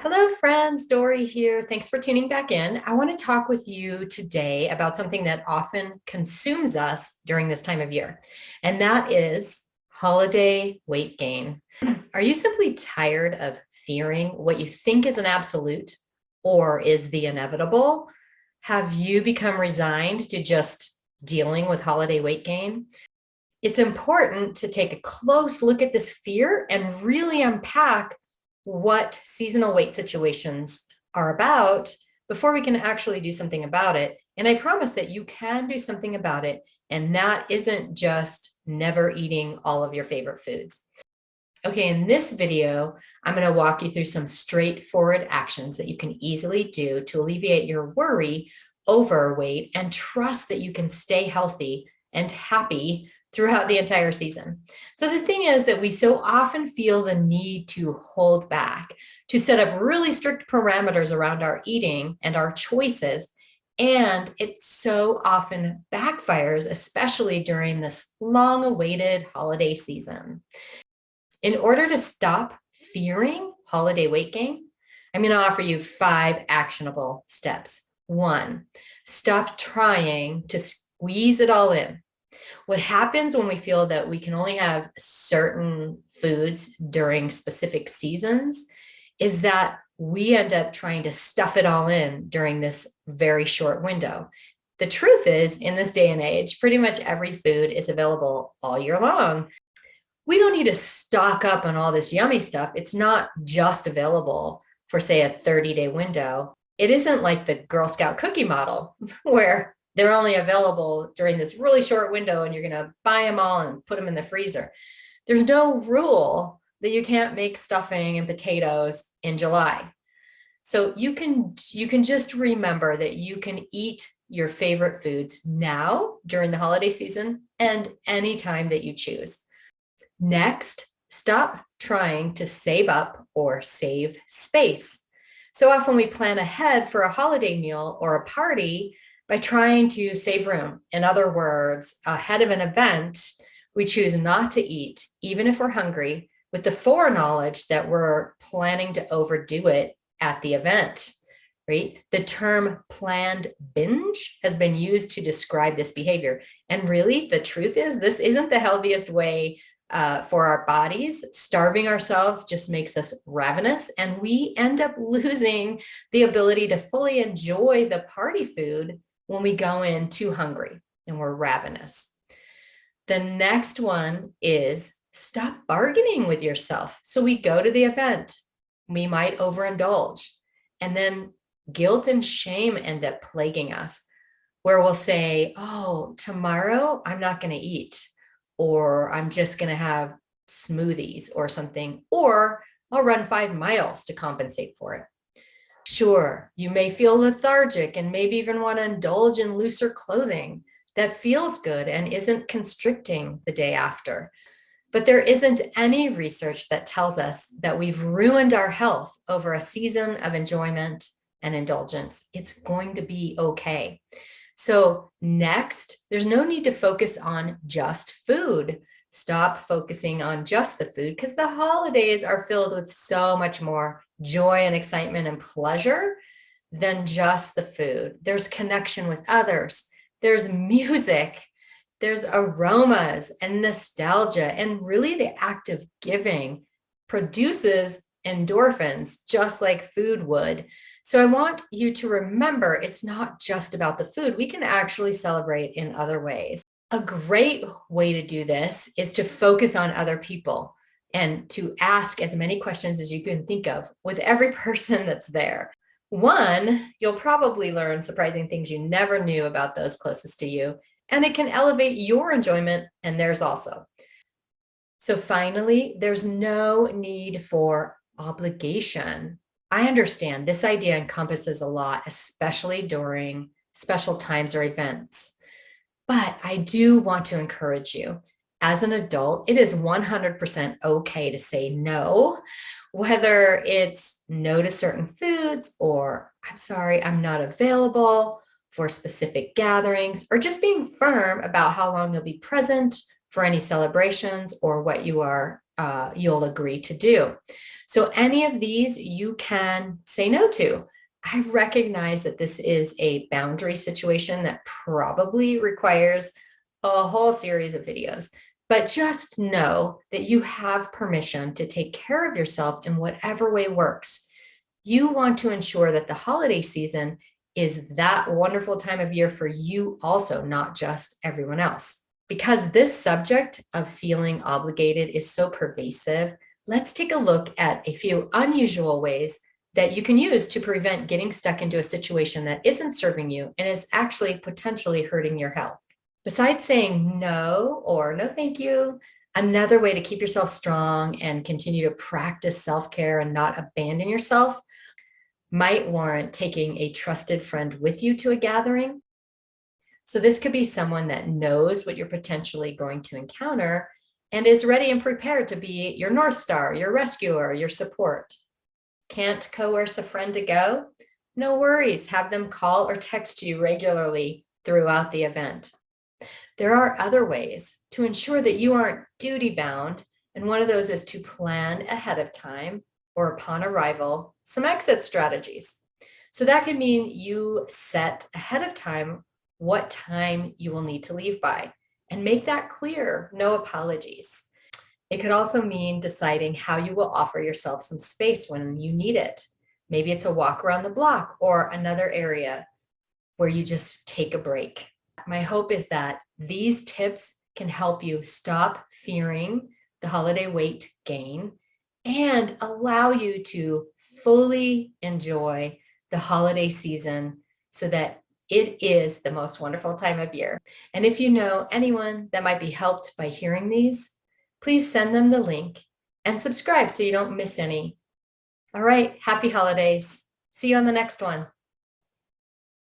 Hello, friends. Dory here. Thanks for tuning back in. I want to talk with you today about something that often consumes us during this time of year, and that is holiday weight gain. Are you simply tired of fearing what you think is an absolute or is the inevitable? Have you become resigned to just dealing with holiday weight gain? It's important to take a close look at this fear and really unpack what seasonal weight situations are about before we can actually do something about it. And I promise that you can do something about it. And that isn't just never eating all of your favorite foods. Okay, in this video, I'm going to walk you through some straightforward actions that you can easily do to alleviate your worry over weight and trust that you can stay healthy and happy throughout the entire season. So the thing is that we so often feel the need to hold back, to set up really strict parameters around our eating and our choices. And it so often backfires, especially during this long-awaited holiday season. In order to stop fearing holiday weight gain, I'm going to offer you 5 actionable steps. 1, stop trying to squeeze it all in. What happens when we feel that we can only have certain foods during specific seasons is that we end up trying to stuff it all in during this very short window. The truth is, in this day and age, pretty much every food is available all year long. We don't need to stock up on all this yummy stuff. It's not just available for, say, a 30-day window. It isn't like the Girl Scout cookie model where they're only available during this really short window and you're going to buy them all and put them in the freezer. There's no rule that you can't make stuffing and potatoes in July. So you can just remember that you can eat your favorite foods now during the holiday season and anytime that you choose. Next, stop trying to save up or save space. So often we plan ahead for a holiday meal or a party by trying to save room. In other words, ahead of an event, we choose not to eat, even if we're hungry, with the foreknowledge that we're planning to overdo it at the event, right? The term planned binge has been used to describe this behavior. And really, the truth is, this isn't the healthiest way for our bodies. Starving ourselves just makes us ravenous, and we end up losing the ability to fully enjoy the party food when we go in too hungry and we're ravenous. The next one is stop bargaining with yourself. So we go to the event, we might overindulge, and then guilt and shame end up plaguing us, where we'll say, oh, tomorrow I'm not going to eat, or I'm just going to have smoothies or something, or I'll run 5 miles to compensate for it. Sure, you may feel lethargic and maybe even want to indulge in looser clothing that feels good and isn't constricting the day after. But there isn't any research that tells us that we've ruined our health over a season of enjoyment and indulgence. It's going to be okay. So next, there's no need to focus on just food. Stop focusing on just the food, because the holidays are filled with so much more joy and excitement and pleasure than just the food. There's connection with others. There's music. There's aromas and nostalgia. And really, the act of giving produces endorphins, just like food would. So I want you to remember, it's not just about the food. We can actually celebrate in other ways. A great way to do this is to focus on other people and to ask as many questions as you can think of with every person that's there. 1, you'll probably learn surprising things you never knew about those closest to you, and it can elevate your enjoyment and theirs also. So finally, there's no need for obligation. I understand this idea encompasses a lot, especially during special times or events. But I do want to encourage you, as an adult, it is 100% okay to say no, whether it's no to certain foods, or I'm sorry, I'm not available for specific gatherings, or just being firm about how long you'll be present for any celebrations or what you are you'll agree to do. So any of these you can say no to. I recognize that this is a boundary situation that probably requires a whole series of videos, but just know that you have permission to take care of yourself in whatever way works. You want to ensure that the holiday season is that wonderful time of year for you also, not just everyone else. Because this subject of feeling obligated is so pervasive, let's take a look at a few unusual ways that you can use to prevent getting stuck into a situation that isn't serving you and is actually potentially hurting your health. Besides saying no or no thank you, another way to keep yourself strong and continue to practice self-care and not abandon yourself might warrant taking a trusted friend with you to a gathering. So this could be someone that knows what you're potentially going to encounter and is ready and prepared to be your North Star, your rescuer, your support. Can't coerce a friend to go? No worries, have them call or text you regularly throughout the event. There are other ways to ensure that you aren't duty bound, and one of those is to plan ahead of time or upon arrival some exit strategies. So that could mean you set ahead of time what time you will need to leave by and make that clear, no apologies. It could also mean deciding how you will offer yourself some space when you need it. Maybe it's a walk around the block or another area where you just take a break. My hope is that these tips can help you stop fearing the holiday weight gain and allow you to fully enjoy the holiday season so that it is the most wonderful time of year. And if you know anyone that might be helped by hearing these, please send them the link and subscribe so you don't miss any. All right, happy holidays. See you on the next one.